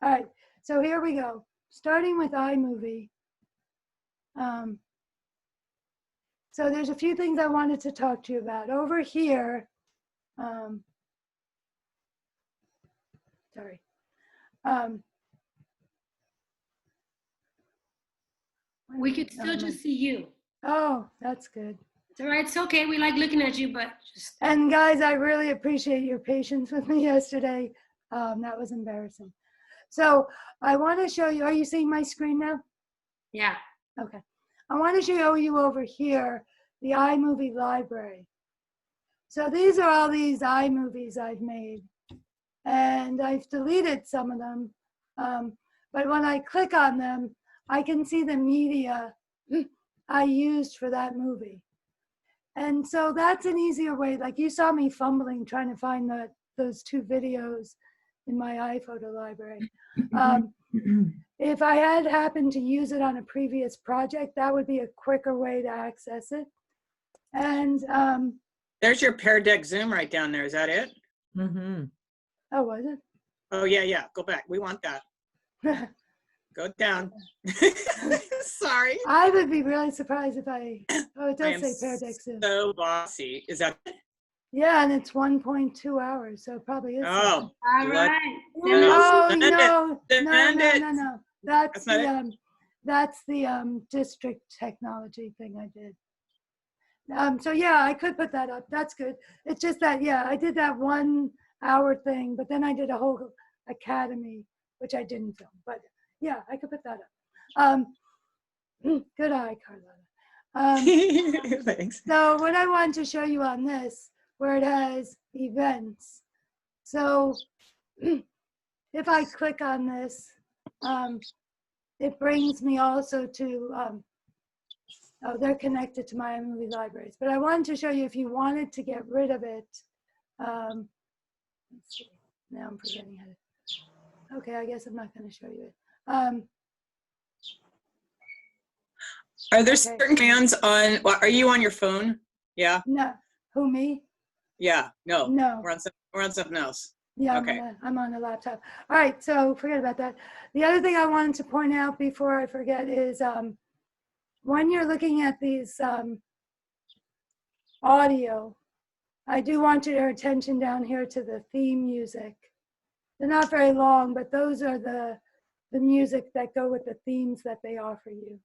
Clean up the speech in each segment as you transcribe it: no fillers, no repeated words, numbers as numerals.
All right, so here we go. Starting with iMovie. So there's a few things I wanted to talk to you about. Over here, sorry. We could still just see you. Oh, that's good. It's all right. It's okay. We like looking at you, but just. And guys, I really appreciate your patience with me yesterday. That was embarrassing. So I want to show you, are you seeing my screen now? Yeah. Okay. I want to show you over here, the iMovie library. So these are all these iMovies I've made. And I've deleted some of them. But when I click on them, I can see the media I used for that movie. And so that's an easier way. Like you saw me fumbling trying to find those two videos in my iPhoto library. If I had happened to use it on a previous project, that would be a quicker way to access it. And there's your Pear Deck Zoom right down there. Is that it? Mm-hmm. Oh, was it? Oh, yeah. Go back. We want that. Go down. Sorry. I would be really surprised if I, oh, it does say Pear Deck Zoom. So bossy. Is that it? Yeah, and it's 1.2 hours, so it probably is. Oh, all right. Oh, no. That's the district technology thing I did. So yeah, I could put that up. That's good. It's just that, yeah, I did that 1 hour thing, but then I did a whole academy, which I didn't film. But yeah, I could put that up. Good eye, Carlotta. Thanks. So what I wanted to show you on this, where it has events. So if I click on this, it brings me also to, oh, they're connected to my iMovie libraries. But I wanted to show you if you wanted to get rid of it. Let's see. Now I'm forgetting how to. Okay, I guess I'm not going to show you it. Are there certain commands on? Well, are you on your phone? Yeah. No. Who, me? Yeah. No. No. We're on something else. Yeah. Okay. I'm on a laptop. All right. So forget about that. The other thing I wanted to point out before I forget is when you're looking at these audio, I do want your attention down here to the theme music. They're not very long, but those are the music that go with the themes that they offer you.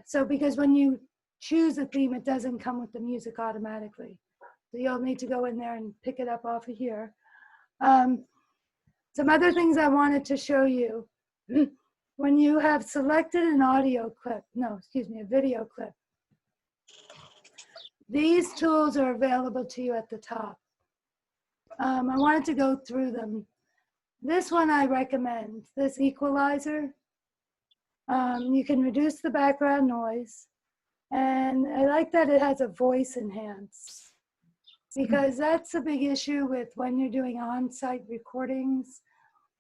So because when you choose a theme, it doesn't come with the music automatically. So you'll need to go in there and pick it up off of here. Some other things I wanted to show you. When you have selected an audio clip, a video clip, these tools are available to you at the top. I wanted to go through them. This one I recommend, this equalizer. You can reduce the background noise. And I like that it has a voice enhance, because that's a big issue with when you're doing on-site recordings,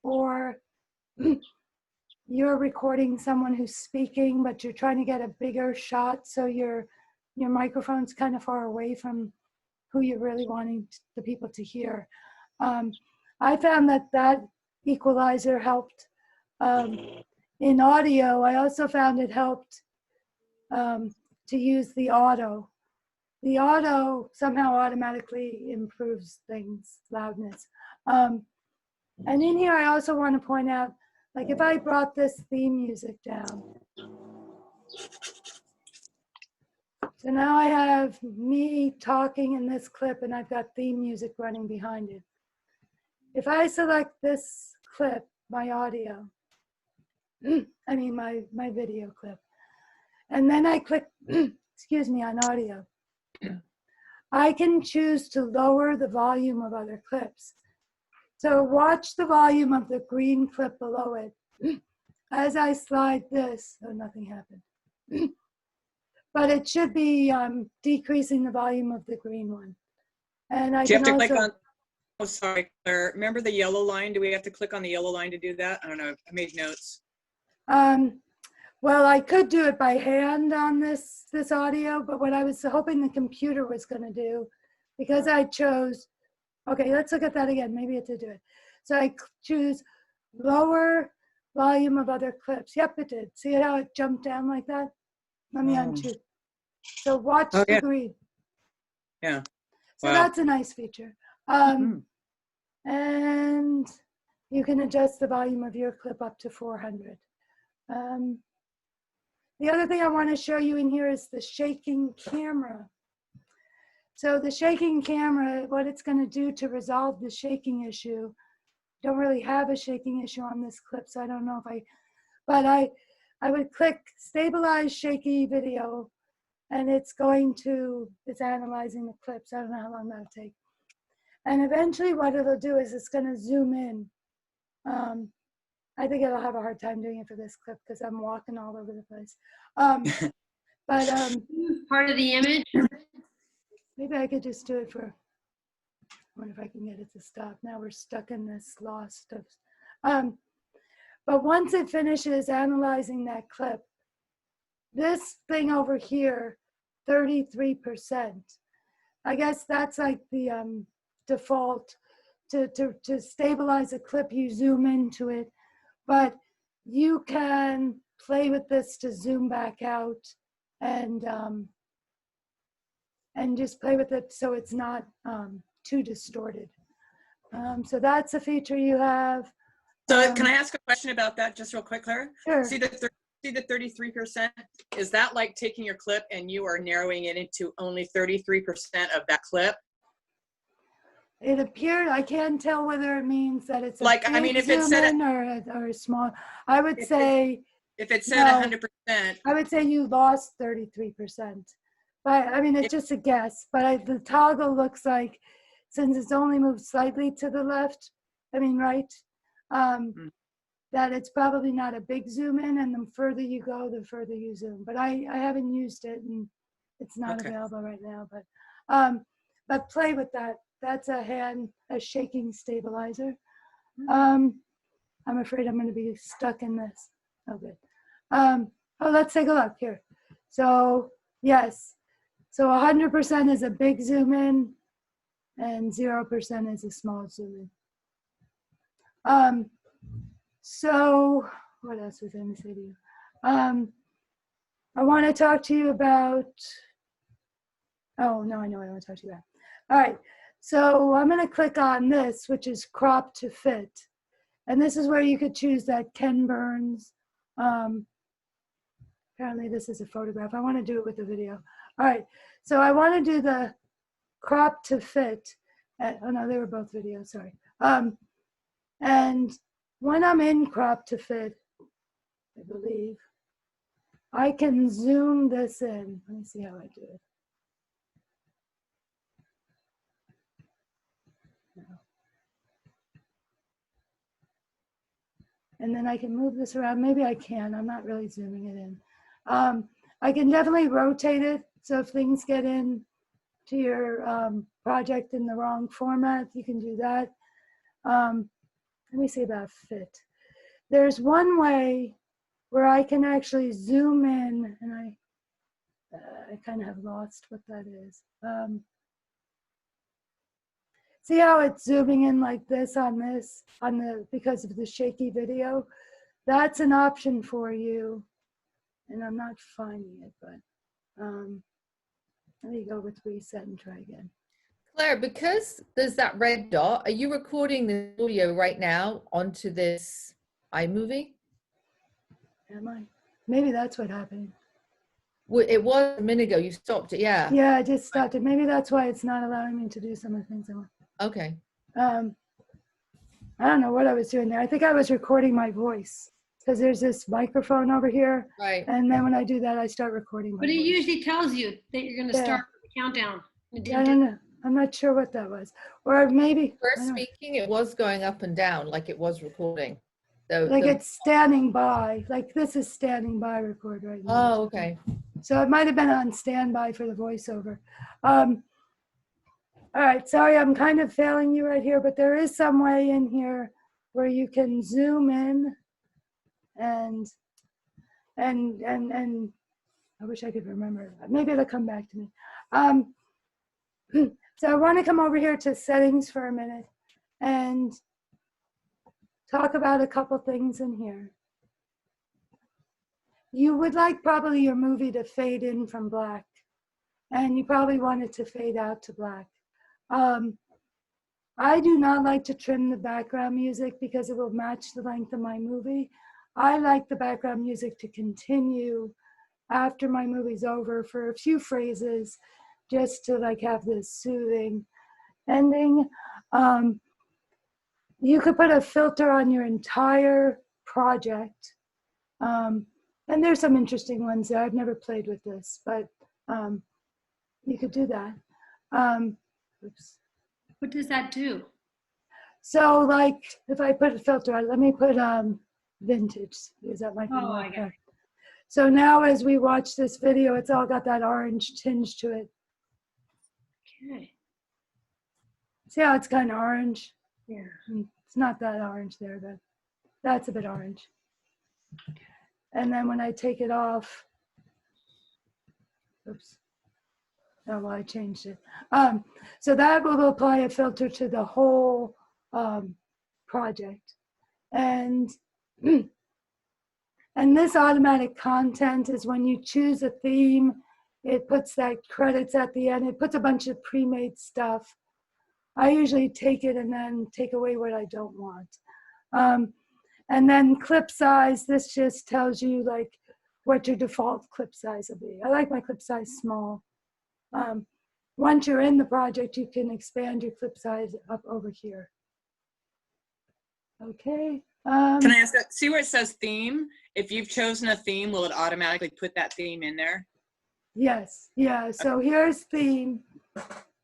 or you're recording someone who's speaking, but you're trying to get a bigger shot, so your microphone's kind of far away from who you're really wanting the people to hear. I found that equalizer helped. In audio, I also found it helped to use the auto. The auto somehow automatically improves things, loudness. And in here, I also want to point out, like if I brought this theme music down. So now I have me talking in this clip and I've got theme music running behind it. If I select this clip, my audio, I mean my video clip, and then I click, excuse me, on audio, I can choose to lower the volume of other clips. So watch the volume of the green clip below it. As I slide this, oh, nothing happened. But it should be decreasing the volume of the green one. And I Do you can have to also, click on, oh, sorry, Claire. Remember the yellow line? Do we have to click on the yellow line to do that? I don't know. I made notes. well, I could do it by hand on this audio, but what I was hoping the computer was going to do, because I chose, okay, let's look at that again. Maybe it did do it. So I choose lower volume of other clips. Yep, it did. See how it jumped down like that? Let me unchoose. So watch Oh, the yeah. green. Yeah. So Wow. that's a nice feature. And you can adjust the volume of your clip up to 400. The other thing I want to show you in here is the shaking camera. So the shaking camera, what it's going to do to resolve the shaking issue, don't really have a shaking issue on this clip, so I don't know if but I would click stabilize shaky video, and it's analyzing the clips. I don't know how long that'll take. And eventually what it'll do is it's going to zoom in. I think it'll have a hard time doing it for this clip because I'm walking all over the place. Part of the image. Maybe I could just do it for, I wonder if I can get it to stop. Now we're stuck in this lost of, but once it finishes analyzing that clip, this thing over here, 33%, I guess that's like the default to stabilize a clip, you zoom into it, but you can play with this to zoom back out and just play with it so it's not too distorted. So that's a feature you have. So can I ask a question about that just real quick, Clara? Sure. See the 33%? Is that like taking your clip and you are narrowing it into only 33% of that clip? It appeared, I can't tell whether it means that it's a Like, big I mean, if it zoom said in or a small. I would say, if it said no, 100%, I would say you lost 33%. But I mean, it's just a guess. But the toggle looks like, since it's only moved slightly to the left, I mean, right, that it's probably not a big zoom in, and the further you go, the further you zoom. But I haven't used it, and it's not available right now. But play with that. That's a shaking stabilizer. I'm afraid I'm going to be stuck in this. Oh, good. Let's take a look here. So yes, so 100% is a big zoom in, and 0% is a small zoom in. So what else was I going to say to you? I want to talk to you about, oh no, I know what I want to talk to you about. All right, so I'm going to click on this, which is crop to fit. And this is where you could choose that Ken Burns. Apparently this is a photograph. I want to do it with a video. All right, so I want to do the crop to fit. Oh no, they were both videos, sorry. And when I'm in crop to fit, I believe, I can zoom this in. Let me see how I do it. No. And then I can move this around. Maybe I can. I'm not really zooming it in. I can definitely rotate it. So if things get in to your project in the wrong format, you can do that. Let me see about fit. There's one way where I can actually zoom in, and I kind of have lost what that is. See how it's zooming in like this on because of the shaky video? That's an option for you, and I'm not finding it, but let me go with reset and try again. Claire, because there's that red dot, are you recording the audio right now onto this iMovie? Am I? Maybe that's what happened. Well, it was a minute ago. You stopped it, yeah. Yeah, I just stopped it. Maybe that's why it's not allowing me to do some of the things I want. Okay. I don't know what I was doing there. I think I was recording my voice because there's this microphone over here. Right. And then when I do that, I start recording my But it voice. usually tells you that you're going to start the countdown. I don't know. I'm not sure what that was. Or maybe. First speaking, it was going up and down like it was recording. So like it's standing by. Like this is standing by record right now. Oh, okay. So it might have been on standby for the voiceover. All right, sorry, I'm kind of failing you right here, but there is some way in here where you can zoom in and I wish I could remember. Maybe it'll come back to me. So I want to come over here to settings for a minute, and talk about a couple things in here. You would like probably your movie to fade in from black, and you probably want it to fade out to black. I do not like to trim the background music because it will match the length of my movie. I like the background music to continue after my movie's over for a few phrases, just to like have this soothing ending. You could put a filter on your entire project. And there's some interesting ones there. I've never played with this, but you could do that. Oops. What does that do? So like if I put a filter on, let me put vintage, because that might be Oh, more I got it. correct. So now as we watch this video, it's all got that orange tinge to it. Okay. See how it's kind of orange? Yeah. It's not that orange there, but that's a bit orange. And then when I take it off, oops. Oh, well, I changed it. So that will apply a filter to the whole project. And this automatic content is when you choose a theme, it puts that credits at the end. It puts a bunch of pre-made stuff. I usually take it and then take away what I don't want. And then clip size, this just tells you like what your default clip size will be. I like my clip size small. Once you're in the project, you can expand your clip size up over here. Okay. Can I ask, see where it says theme? If you've chosen a theme, will it automatically put that theme in there? Yes, yeah, so here's theme.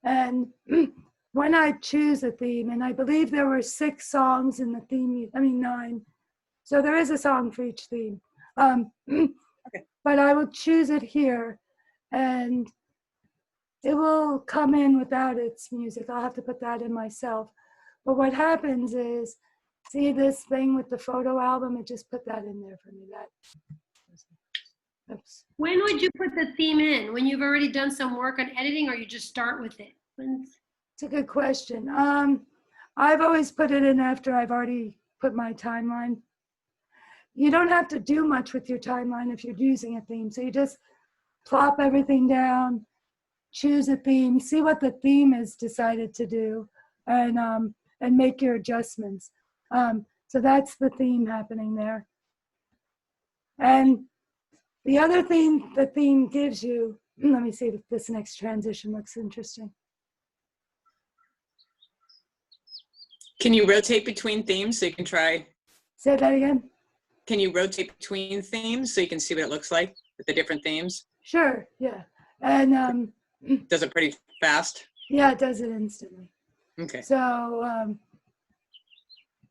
And when I choose a theme, and I believe there were 6 songs in the theme, 9. So there is a song for each theme. Okay. But I will choose it here, and it will come in without its music. I'll have to put that in myself. But what happens is, see this thing with the photo album? It just put that in there for me. Oops. When would you put the theme in? When you've already done some work on editing, or you just start with it? It's a good question. I've always put it in after I've already put my timeline. You don't have to do much with your timeline if you're using a theme. So you just plop everything down, choose a theme, see what the theme is decided to do, and make your adjustments. So that's the theme happening there. And the other thing the theme gives you, let me see if this next transition looks interesting. Can you rotate between themes so you can try? Say that again? Can you rotate between themes so you can see what it looks like with the different themes? Sure, yeah. And Does it pretty fast? yeah, it does it instantly. Okay. So,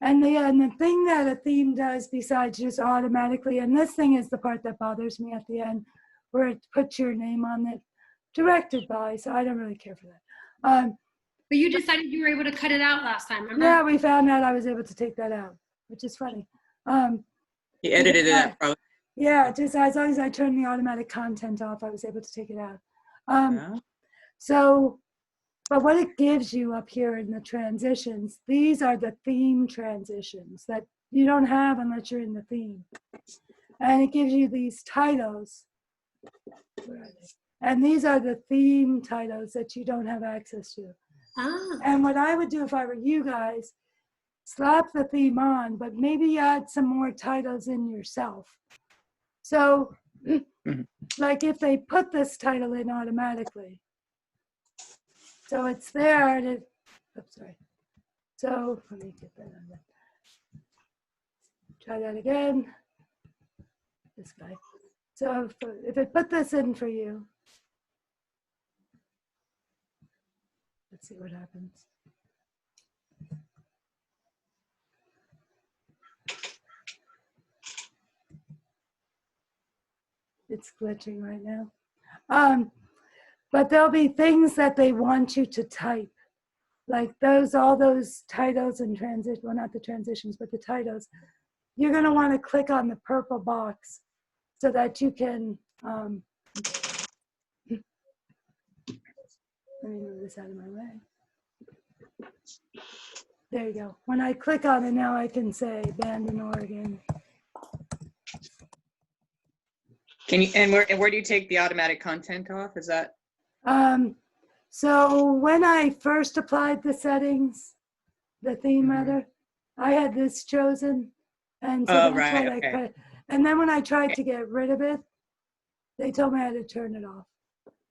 and the thing that a theme does besides just automatically, and this thing is the part that bothers me at the end, where it puts your name on it, directed by, so I don't really care for that. But you decided you were able to cut it out last time, remember? Yeah, we found out I was able to take that out, which is funny. You edited it out, probably. Yeah, just as long as I turned the automatic content off, I was able to take it out. Yeah. So, but what it gives you up here in the transitions, these are the theme transitions that you don't have unless you're in the theme. And it gives you these titles. Where are they? And these are the theme titles that you don't have access to. Ah. And what I would do if I were you guys, slap the theme on, but maybe add some more titles in yourself. So, like if they put this title in automatically, so it's there, and it, oops, sorry. So let me get that on there. Try that again. This guy. So if it put this in for you, let's see what happens. It's glitching right now. But there'll be things that they want you to type. Like all those titles and transitions, well, not the transitions, but the titles. You're gonna wanna click on the purple box so that you can, let me move this out of my way. There you go. When I click on it now, I can say band in Oregon. Can you, and where do you take the automatic content off? Is that? So when I first applied the settings, the theme Mhm. rather, I had this chosen. And so Oh, that's right, what I okay. put. And then when I tried to get rid of it, they told me I had to turn it off.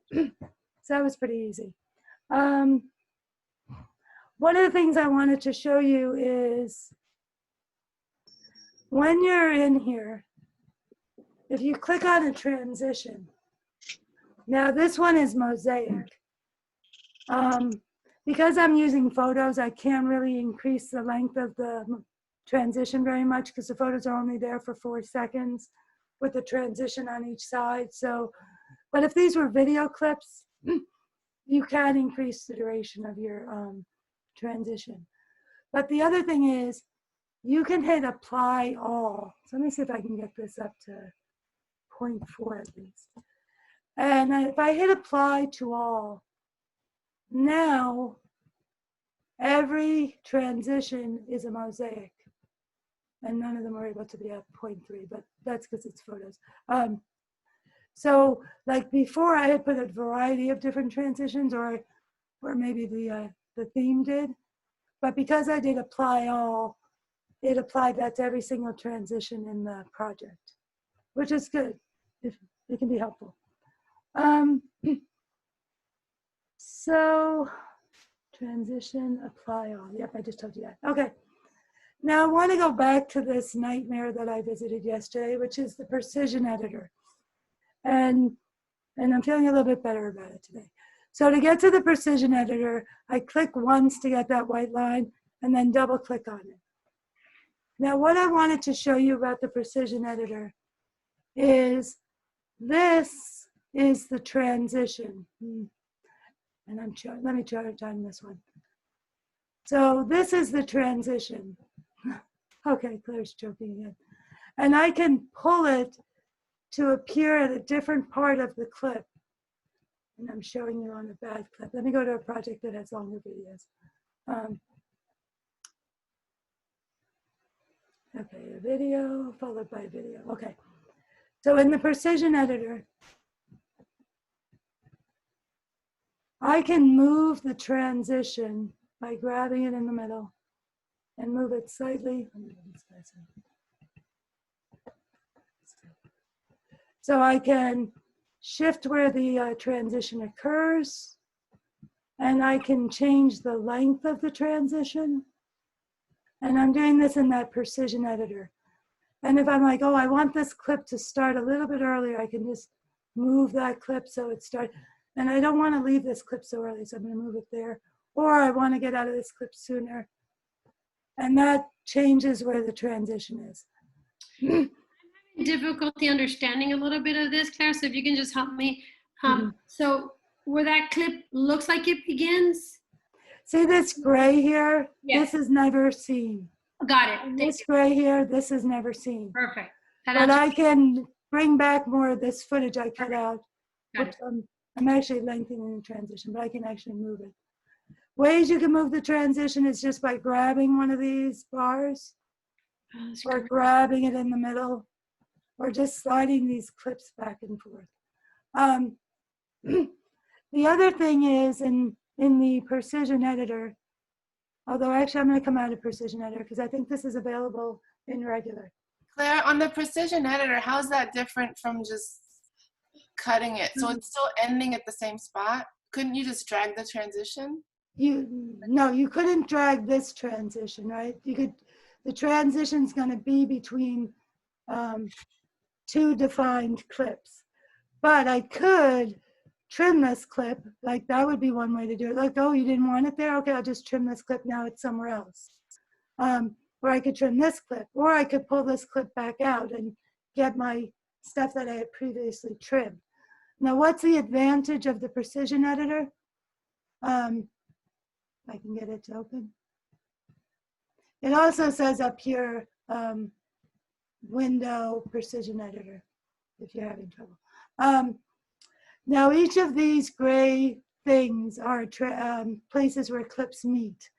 So that was pretty easy. One of the things I wanted to show you is when you're in here, if you click on a transition, now this one is mosaic. Because I'm using photos, I can't really increase the length of the transition very much because the photos are only there for 4 seconds with the transition on each side. So, but if these were video clips, you can increase the duration of your transition. But the other thing is you can hit apply all. So let me see if I can get this up to 0.4 at least. And if I hit apply to all, now every transition is a mosaic. And none of them are able to be at 0.3, but that's because it's photos. So like before I had put a variety of different transitions or maybe the theme did, but because I did apply all, it applied that to every single transition in the project, which is good. If it can be helpful. So transition, apply all. Yep, I just told you that. Okay. Now I want to go back to this nightmare that I visited yesterday, which is the precision editor. And I'm feeling a little bit better about it today. So to get to the precision editor, I click once to get that white line and then double click on it. Now what I wanted to show you about the precision editor is this is the transition. And let me try it on this one. So this is the transition. Okay, Claire's joking again. And I can pull it to appear at a different part of the clip. And I'm showing you on a bad clip. Let me go to a project that has longer videos. Okay, a video followed by a video. Okay, so in the precision editor, I can move the transition by grabbing it in the middle and move it slightly. So I can shift where the transition occurs, and I can change the length of the transition. And I'm doing this in that precision editor. And if I'm like, oh, I want this clip to start a little bit earlier, I can just move that clip so it starts. And I don't want to leave this clip so early, so I'm going to move it there. Or I want to get out of this clip sooner. And that changes where the transition is. Difficulty understanding a little bit of this, Claire, so if you can just help me. Mhm. So where that clip looks like it begins? See this gray here? Yes. This is never seen. Got it. And Thank this you. gray here, this is never seen. Perfect. That But answers- I can bring back more of this footage I cut out. Got Which, I'm actually lengthening the transition, but I can actually move it. Ways you can move the transition is just by grabbing one of these bars Oh, that's or great. grabbing it in the middle or just sliding these clips back and forth. The other thing is in the precision editor, although actually I'm going to come out of precision editor because I think this is available in regular. Claire, on the precision editor, how's that different from just cutting it? So it's still ending at the same spot? Couldn't you just drag the transition? No, you couldn't drag this transition, right? The transition's going to be between two defined clips. But I could trim this clip, like that would be one way to do it. Like, oh, you didn't want it there? Okay, I'll just trim this clip, now it's somewhere else. Or I could trim this clip, or I could pull this clip back out and get my stuff that I had previously trimmed. Now, what's the advantage of the precision editor? I can get it to open. It also says up here, window precision editor, if you're having trouble. Now each of these gray things are places where clips meet.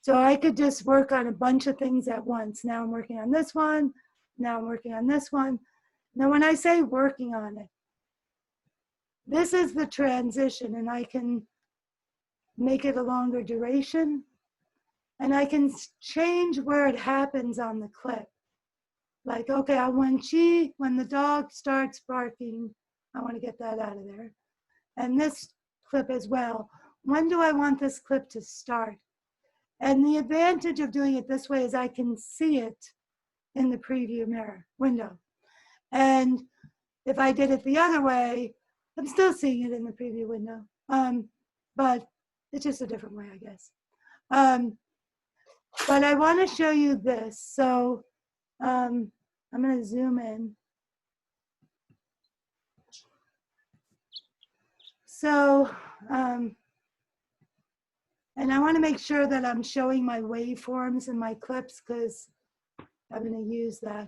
So I could just work on a bunch of things at once. Now I'm working on this one. Now I'm working on this one. Now, when I say working on it, this is the transition, and I can make it a longer duration, and I can change where it happens on the clip. Like, okay, when the dog starts barking, I want to get that out of there. And this clip as well. When do I want this clip to start? And the advantage of doing it this way is I can see it in the preview mirror window. And if I did it the other way, I'm still seeing it in the preview window. But it's just a different way, I guess. But I want to show you this. So I'm going to zoom in. So, and I want to make sure that I'm showing my waveforms in my clips because I'm going to use that.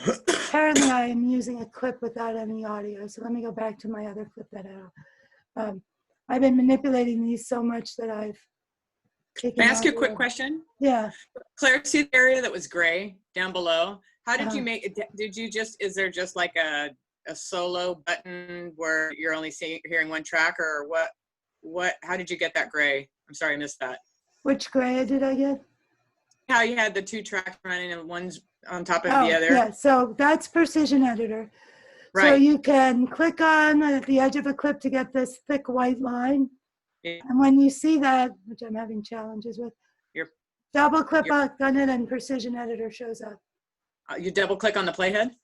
Apparently, I am using a clip without any audio. So let me go back to my other clip that I've been manipulating these so much that I've taken. Can I ask you a audio. quick question? Yeah. Claire, see the area that was gray down below? How did you make it? Is there just like a solo button where you're only hearing one track, or how did you get that gray? I'm sorry, I missed that. Which gray did I get? How you had the two tracks running and one's on top of the other? Yeah, so that's Precision Editor. Right. So you can click on at the edge of a clip to get this thick white line. Yeah. And when you see that, which I'm having challenges with, double click on it and Precision Editor shows up. You double click on the playhead?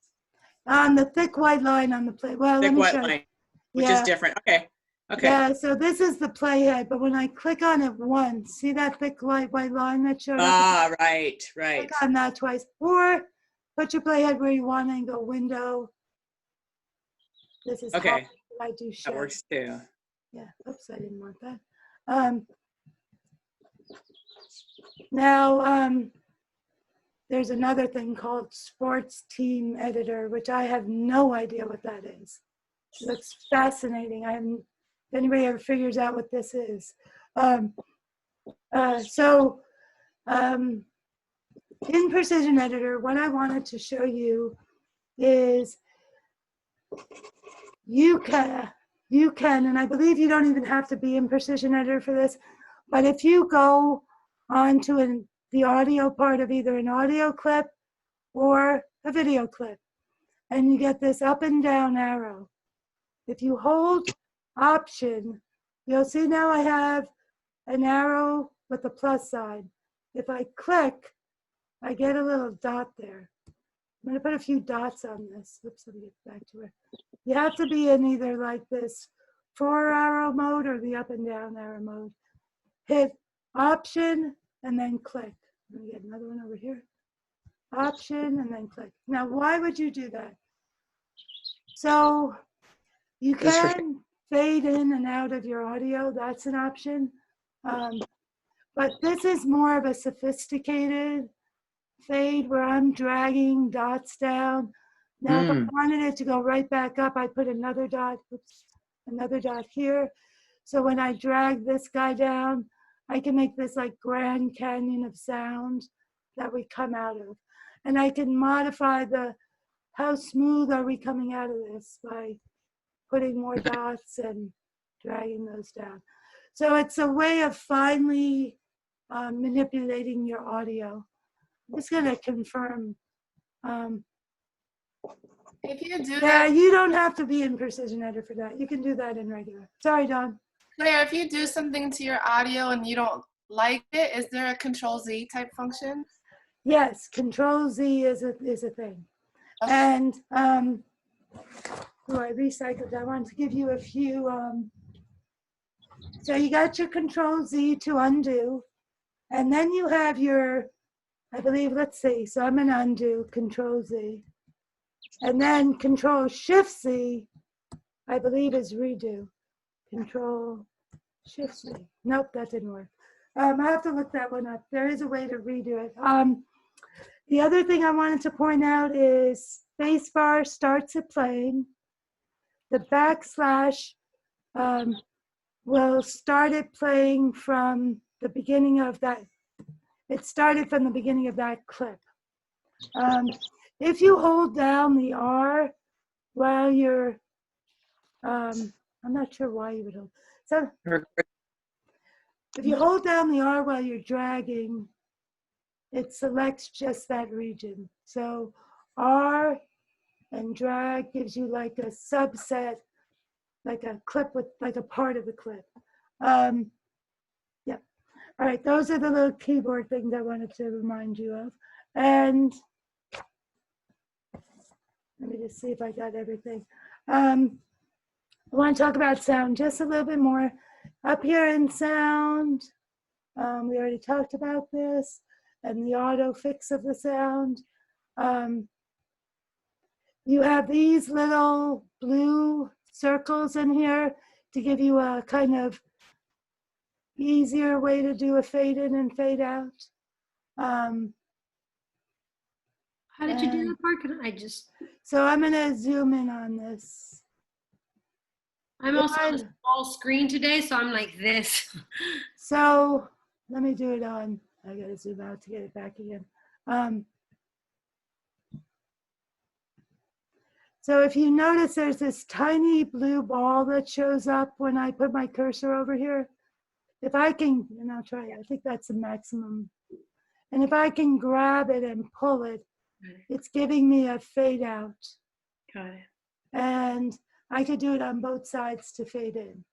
On the thick white line on the play. Well, Thick let me white show you. line, which is different. Okay. Okay. Yeah, so this is the playhead, but when I click on it once, see that thick white line that showed up? Ah, right. Click on that twice. Or put your playhead where you want and go window. This is Okay. how I do show. That works too. Yeah, oops, I didn't want that. Now, there's another thing called Sports Team Editor, which I have no idea what that is. It looks fascinating. If anybody ever figures out what this is. In Precision Editor, what I wanted to show you is you can, and I believe you don't even have to be in Precision Editor for this, but if you go onto the audio part of either an audio clip or a video clip, and you get this up and down arrow, if you hold Option, you'll see now I have an arrow with the plus sign. If I click, I get a little dot there. I'm going to put a few dots on this. Oops, let me get back to it. You have to be in either like this 4-arrow mode or the up and down arrow mode. Hit Option and then click. Let me get another one over here. Option and then click. Now, why would you do that? So you can fade in and out of your audio. That's an option. But this is more of a sophisticated fade where I'm dragging dots down. Now, if I wanted it to go right back up, I put another dot, another dot here. So when I drag this guy down, I can make this like Grand Canyon of sound that we come out of. And I can modify how smooth are we coming out of this by putting more dots and dragging those down. So it's a way of finely manipulating your audio. I'm just gonna confirm. If you do Yeah, that, you don't have to be in Precision Editor for that. You can do that in regular. Sorry, Don. Claire, if you do something to your audio and you don't like it, is there a Control-Z type function? Yes, Control-Z is a thing. Okay. And I recycled. I wanted to give you a few. So you got your Control-Z to undo, and then you have your, I believe, let's see. So I'm gonna undo Control-Z, and then Control-Shift-Z, I believe is redo. Control-Shift-Z. Nope, that didn't work. I have to look that one up. There is a way to redo it. The other thing I wanted to point out is spacebar starts it playing. The backslash will start it playing from the beginning of that it started from the beginning of that clip. If you hold down the R while you're, I'm not sure why you would hold. So if you hold down the R while you're dragging, it selects just that region. So R and drag gives you like a subset, like a clip with like a part of the clip. Yeah. All right, those are the little keyboard things I wanted to remind you of. And let me just see if I got everything. I want to talk about sound just a little bit more. Up here in sound, we already talked about this, and the auto fix of the sound. You have these little blue circles in here to give you a kind of easier way to do a fade in and fade out. How did you do that part? Can I just, So I'm gonna zoom in on this. I'm also on a small screen today, so I'm like this. So let me do it on, I gotta zoom out to get it back again. So if you notice, there's this tiny blue ball that shows up when I put my cursor over here. If I can, and I'll try it, I think that's the maximum. And if I can grab it and pull it, it's giving me a fade out. Got it. And I could do it on both sides to fade in.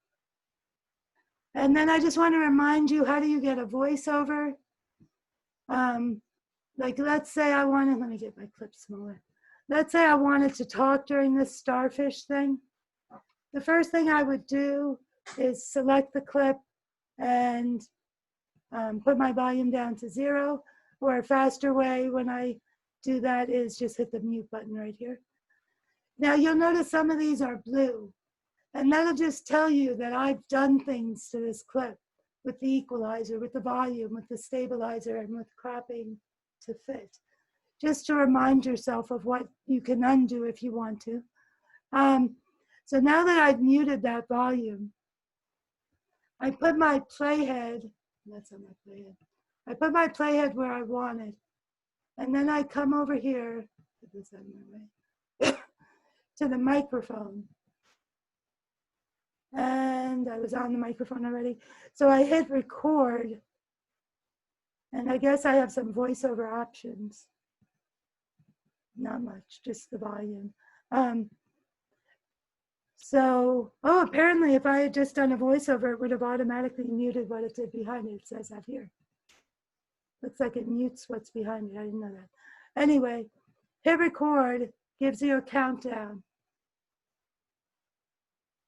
And then I just want to remind you, how do you get a voiceover? Like let's say I wanted, let me get my clip smaller. Let's say I wanted to talk during this starfish thing. The first thing I would do is select the clip and put my volume down to 0, or a faster way when I do that is just hit the mute button right here. Now you'll notice some of these are blue, and that'll just tell you that I've done things to this clip with the equalizer, with the volume, with the stabilizer, and with cropping to fit, just to remind yourself of what you can undo if you want to. So now that I've muted that volume, I put my playhead, that's on my playhead. I put my playhead where I want it. And then I come over here, put this out of my way, to the microphone. And I was on the microphone already. So I hit record. And I guess I have some voiceover options. Not much, just the volume. Apparently if I had just done a voiceover, it would have automatically muted what it did behind it. It says that here. Looks like it mutes what's behind it. I didn't know that. Anyway, hit record, gives you a countdown.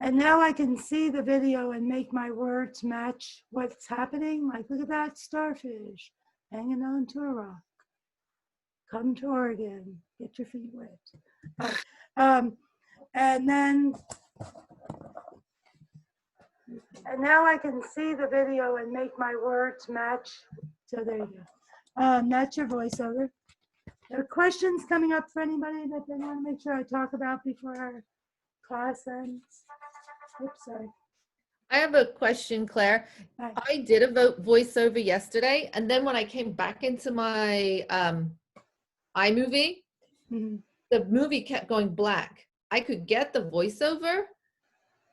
And now I can see the video and make my words match what's happening. Like, look at that starfish hanging on to a rock. Come to Oregon, get your feet wet. And now I can see the video and make my words match. So there you go. That's your voiceover. There are questions coming up for anybody that they want to make sure I talk about before our class ends? Oops, sorry. I have a question, Claire. Hi. I did a voiceover yesterday, and then when I came back into my iMovie, Mhm. the movie kept going black. I could get the voiceover,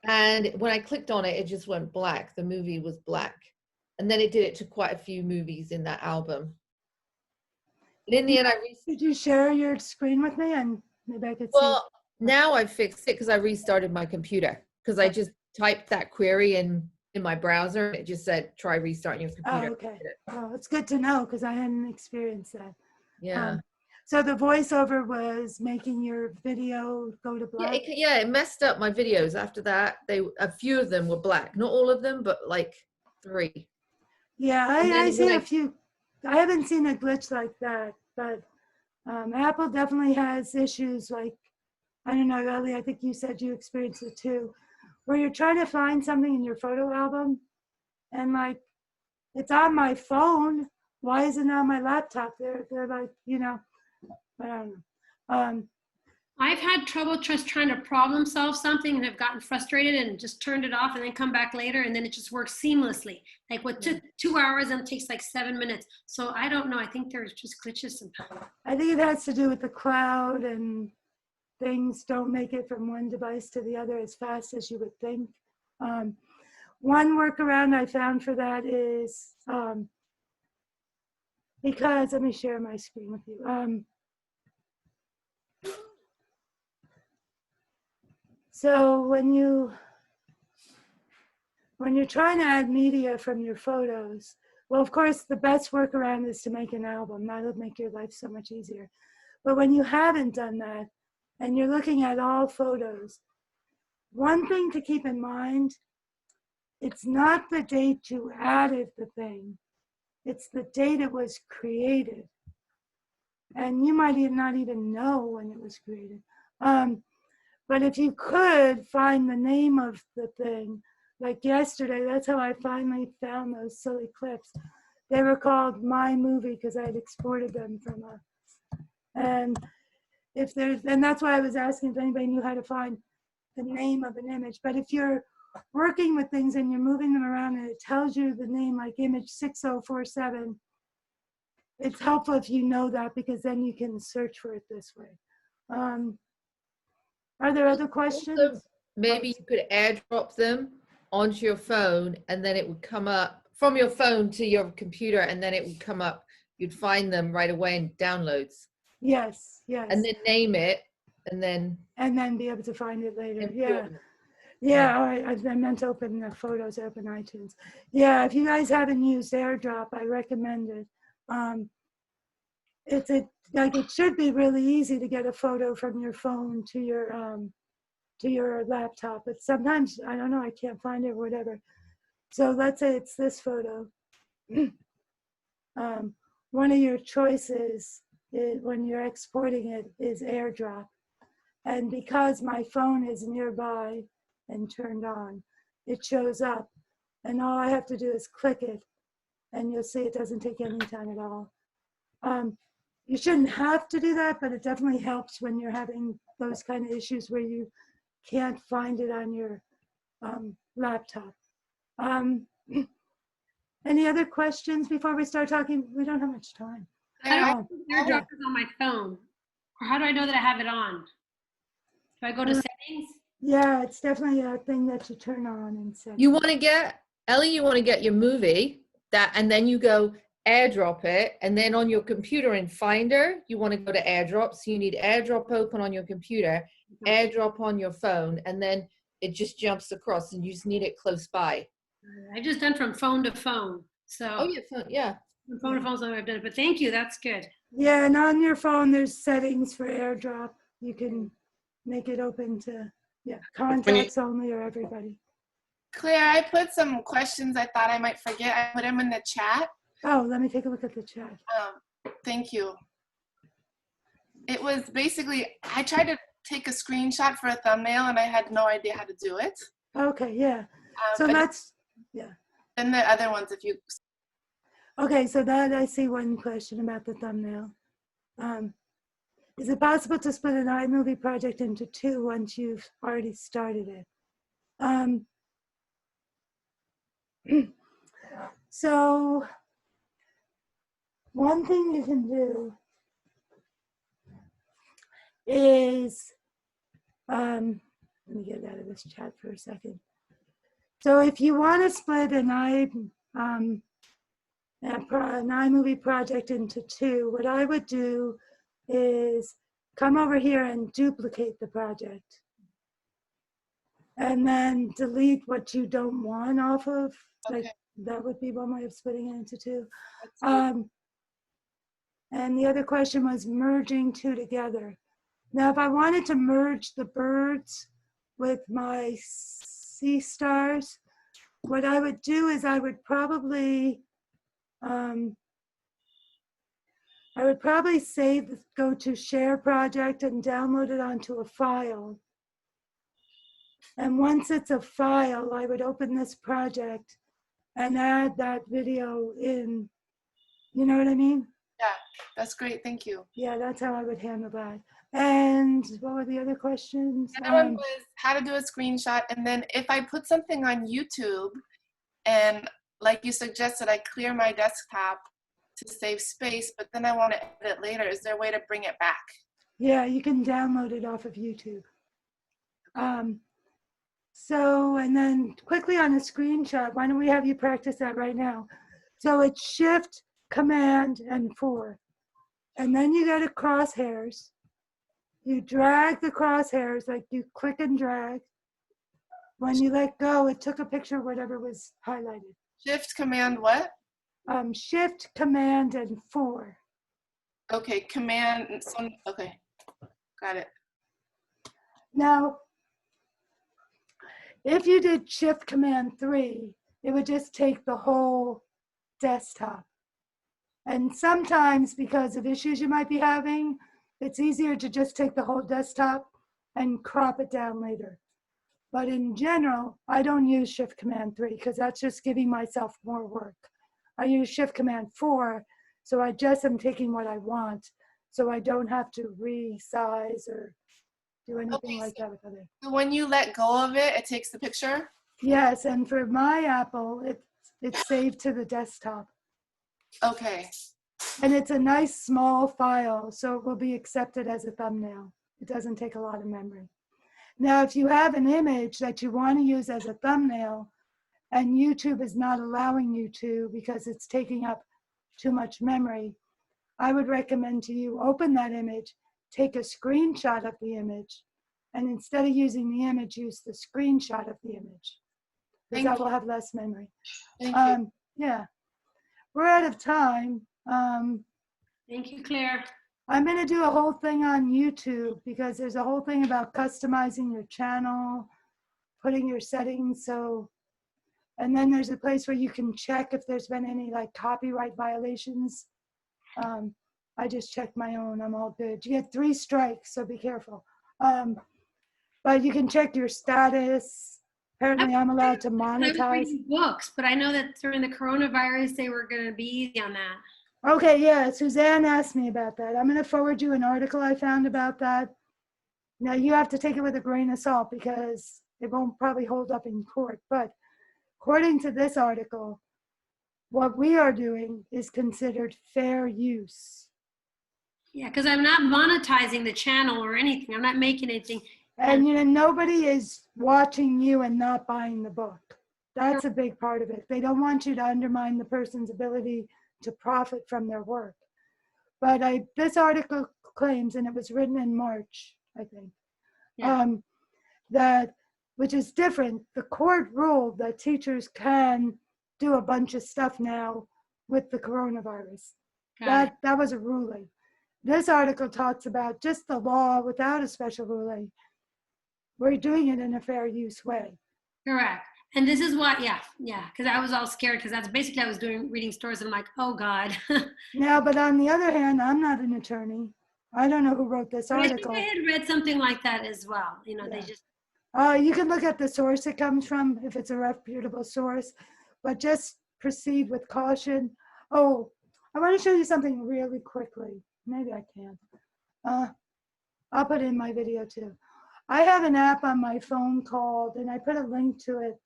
and when I clicked on it, it just went black. The movie was black. And then it did it to quite a few movies in that album. And in the end, Did you share your screen with me? And maybe I could see. well, now I fixed it because I restarted my computer, because I just typed that query in my browser, and it just said, try restarting your computer. Oh, okay. Oh, it's good to know because I hadn't experienced that. Yeah. So the voiceover was making your video go to black? Yeah, it messed up my videos after that. A few of them were black. Not all of them, but like 3. Yeah, I see a few. I haven't seen a glitch like that, but Apple definitely has issues like, I don't know, Ellie, I think you said you experienced it too, where you're trying to find something in your photo album and like, it's on my phone. Why is it not on my laptop? They're like, you know, I don't know. I've had trouble just trying to problem solve something and have gotten frustrated and just turned it off and then come back later and then it just works seamlessly. Like what took 2 hours and it takes like 7 minutes. So I don't know. I think there's just glitches sometimes. I think it has to do with the cloud and things don't make it from one device to the other as fast as you would think. One workaround I found for that is because, let me share my screen with you. So when you're trying to add media from your photos, well, of course, the best workaround is to make an album. That'll make your life so much easier. But when you haven't done that and you're looking at all photos, one thing to keep in mind, it's not the date you added the thing, it's the date it was created. And you might not even know when it was created. But if you could find the name of the thing, like yesterday, that's how I finally found those silly clips. They were called iMovie because I had exported them from and if there's, and that's why I was asking if anybody knew how to find the name of an image. But if you're working with things and you're moving them around and it tells you the name, like image 6047, it's helpful if you know that because then you can search for it this way. Are there other questions? Also, maybe you could airdrop them onto your phone and then it would come up from your phone to your computer and then it would come up. You'd find them right away in downloads. Yes, yes. And then name it and then be able to find it later. import Yeah. it. Yeah, I meant to open the photos, open iTunes. Yeah, if you guys haven't used AirDrop, I recommend it. It's like it should be really easy to get a photo from your phone to your laptop, but sometimes I don't know, I can't find it or whatever. So let's say it's this photo. One of your choices when you're exporting it is AirDrop, and because my phone is nearby and turned on, it shows up, and all I have to do is click it, and you'll see it doesn't take any time at all. You shouldn't have to do that, but it definitely helps when you're having those kind of issues where you can't find it on your laptop. Any other questions before we start talking? We don't have much time. How do I AirDrop is on my phone? Or how do I know that I have it on? Do I go to settings? Yeah, it's definitely a thing that you turn on and set. You want to get, Ellie, you want to get your movie that, and then you go AirDrop it, and then on your computer in Finder, you want to go to AirDrop. So you need AirDrop open on your computer, AirDrop on your phone, and then it just jumps across, and you just need it close by. I just done from phone to phone. So Oh, yeah, phone, yeah. from phone to phone, so I've done it. But thank you, that's good. Yeah, and on your phone, there's settings for AirDrop. You can make it open to contacts only or everybody. Claire, I put some questions I thought I might forget. I put them in the chat. Oh, let me take a look at the chat. Thank you. It was basically, I tried to take a screenshot for a thumbnail and I had no idea how to do it. Okay, yeah. So that's, yeah. And the other ones, if you. Okay, so that I see one question about the thumbnail. Is it possible to split an iMovie project into two once you've already started it? So one thing you can do is, let me get out of this chat for a second. So if you want to split an iMovie project into two, what I would do is come over here and duplicate the project. And then delete what you don't want off of. Okay. Like that would be one way of splitting it into two. And the other question was merging two together. Now, if I wanted to merge the birds with my sea stars, what I would do is I would probably go to share project and download it onto a file. And once it's a file, I would open this project and add that video in. You know what I mean? That's great. Thank you. Yeah, that's how I would handle that. And what were the other questions? The other one was how to do a screenshot. And then if I put something on YouTube and like you suggested, I clear my desktop to save space, but then I want to edit later. Is there a way to bring it back? Yeah, you can download it off of YouTube. So, and then quickly on a screenshot, why don't we have you practice that right now? So it's Shift, Command, and 4. And then you go to crosshairs. You drag the crosshairs, like you click and drag. When you let go, it took a picture of whatever was highlighted. Shift, Command, what? Shift, Command, and 4. Okay, Command. Okay, got it. Now, if you did Shift Command 3, it would just take the whole desktop. And sometimes, because of issues you might be having, it's easier to just take the whole desktop and crop it down later. But in general, I don't use Shift Command 3 because that's just giving myself more work. I use Shift Command 4, so I just am taking what I want, so I don't have to resize or do anything like that with other. So when you let go of it, it takes the picture? Yes, and for my Apple, it's saved to the desktop. Okay. And it's a nice small file, so it will be accepted as a thumbnail. It doesn't take a lot of memory. Now, if you have an image that you want to use as a thumbnail and YouTube is not allowing you to because it's taking up too much memory, I would recommend to you open that image, take a screenshot of the image, and instead of using the image, use the screenshot of the image. Because that will have less memory. Thank you. Yeah. We're out of time. Thank you, Claire. I'm going to do a whole thing on YouTube because there's a whole thing about customizing your channel, putting your settings. So, and then there's a place where you can check if there's been any like copyright violations. I just checked my own. I'm all good. You get 3 strikes, so be careful. But you can check your status. Apparently, I'm allowed to I was monetize. reading books, but I know that during the coronavirus, they were going to be easy on that. Okay, yeah, Suzanne asked me about that. I'm going to forward you an article I found about that. Now, you have to take it with a grain of salt because it won't probably hold up in court. But according to this article, what we are doing is considered fair use. Yeah, because I'm not monetizing the channel or anything. I'm not making anything. And, you know, nobody is watching you and not buying the book. That's a big part of it. They don't want you to undermine the person's ability to profit from their work. But this article claims, and it was written in March, I think, that, which is different, the court ruled that teachers can do a bunch of stuff now with the coronavirus. That was a ruling. This article talks about just the law without a special ruling. We're doing it in a fair use way. Correct. And this is what, because I was all scared because that's basically I was reading stories and I'm like, oh God. Now, but on the other hand, I'm not an attorney. I don't know who wrote this article. I think I had read something like that as well. You know, Yeah. they just. You can look at the source it comes from if it's a reputable source, but just proceed with caution. Oh, I want to show you something really quickly. Maybe I can. I'll put it in my video too. I have an app on my phone called, and I put a link to it,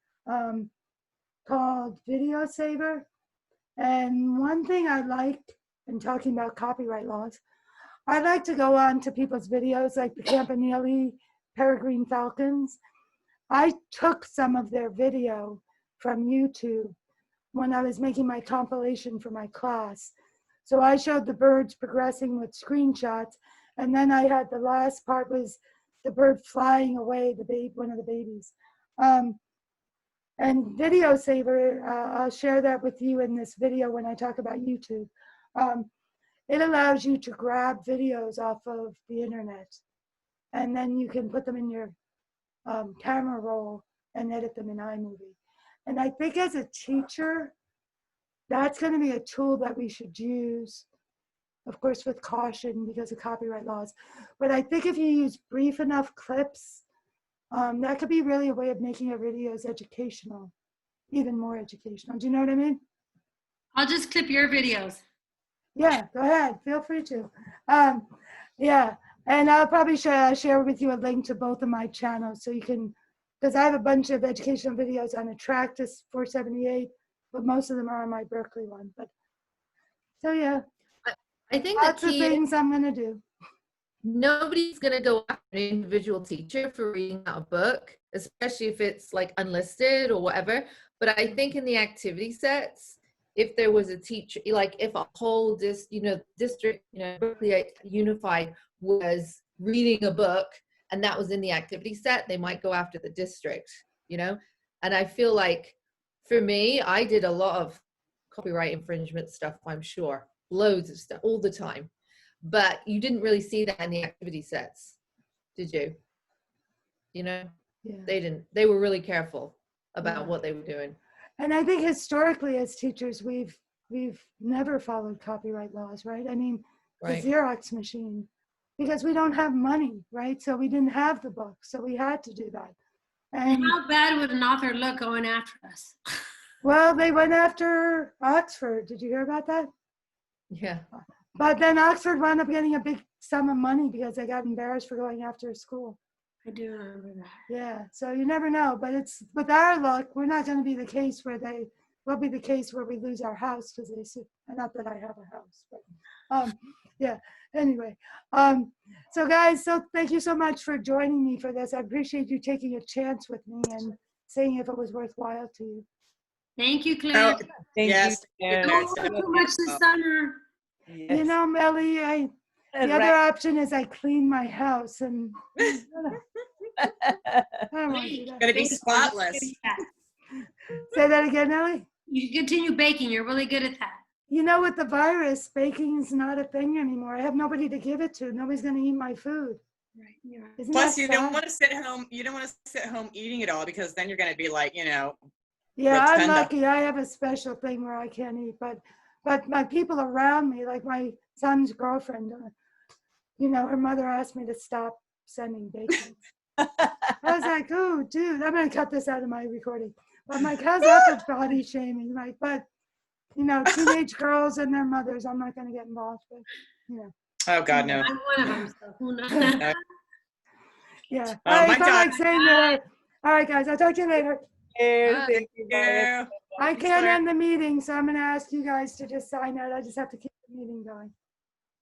called Video Saver. And one thing I like, in talking about copyright laws, I like to go on to people's videos like the Campanile Peregrine Falcons. I took some of their video from YouTube when I was making my compilation for my class. So I showed the birds progressing with screenshots, and then I had the last part was the bird flying away, one of the babies. And Video Saver, I'll share that with you in this video when I talk about YouTube. It allows you to grab videos off of the internet, and then you can put them in your camera roll and edit them in iMovie. And I think as a teacher, that's going to be a tool that we should use, of course, with caution because of copyright laws. But I think if you use brief enough clips, that could be really a way of making your videos educational, even more educational. Do you know what I mean? I'll just clip your videos. Yeah, go ahead. Feel free to. Yeah, and I'll probably share with you a link to both of my channels so you can, because I have a bunch of educational videos on Attractus 478, but most of them are on my Berkeley one. But so yeah, I think the lots of key is things I'm gonna do. nobody's going to go after an individual teacher for reading out a book, especially if it's like unlisted or whatever. But I think in the activity sets, if there was a teacher, like if a whole district, Berkeley Unified was reading a book and that was in the activity set, they might go after the district, And I feel like for me, I did a lot of copyright infringement stuff, I'm sure, loads of stuff all the time. But you didn't really see that in the activity sets, did you? Yeah. They didn't. They were really careful about Yeah. what they were doing. And I think historically as teachers, we've never followed copyright laws, right? I mean, Right. the Xerox machine, because we don't have money, right? So we didn't have the book, so we had to do that. And And how bad would an author look going after us? well, they went after Oxford. Did you hear about that? Yeah. But then Oxford wound up getting a big sum of money because they got embarrassed for going after a school. I do remember that. Yeah, so you never know. But it's with our luck, we're not going to be the case where they will be the case where we lose our house because they sue. Not that I have a house, but yeah. Anyway, so guys, so thank you so much for joining me for this. I appreciate you taking a chance with me and seeing if it was worthwhile to you. Thank you, Claire. Oh, Thank yes. you. Claire, Don't it's work definitely too much this helpful. summer. You know, Melly, the other option is I clean my house and I don't want to do that. Gonna be Bake. spotless. Say that again, Ellie. You should continue baking. You're really good at that. You know, with the virus, baking is not a thing anymore. I have nobody to give it to. Nobody's going to eat my food. Right. You're right. Isn't Plus, that you don't sad? want to sit home. You don't want to sit home eating it all because then you're going to be like, Yeah, I'm rotunda. lucky. I have a special thing where I can't eat, but my people around me, like my son's girlfriend, her mother asked me to stop sending bacon. I was like, oh, dude, I'm going to cut this out of my recording. But I'm like, how's that for body shaming? Like, but, teenage girls and their mothers, I'm not going to get involved with, Oh God, no. I'm one of them. So who knows? Yeah. Oh, my I felt like God. saying to her, all right, guys, I'll talk to you later. Thank you. Yeah. I Thanks, can't Claire. end the meeting, so I'm going to ask you guys to just sign out. I just have to keep the meeting going.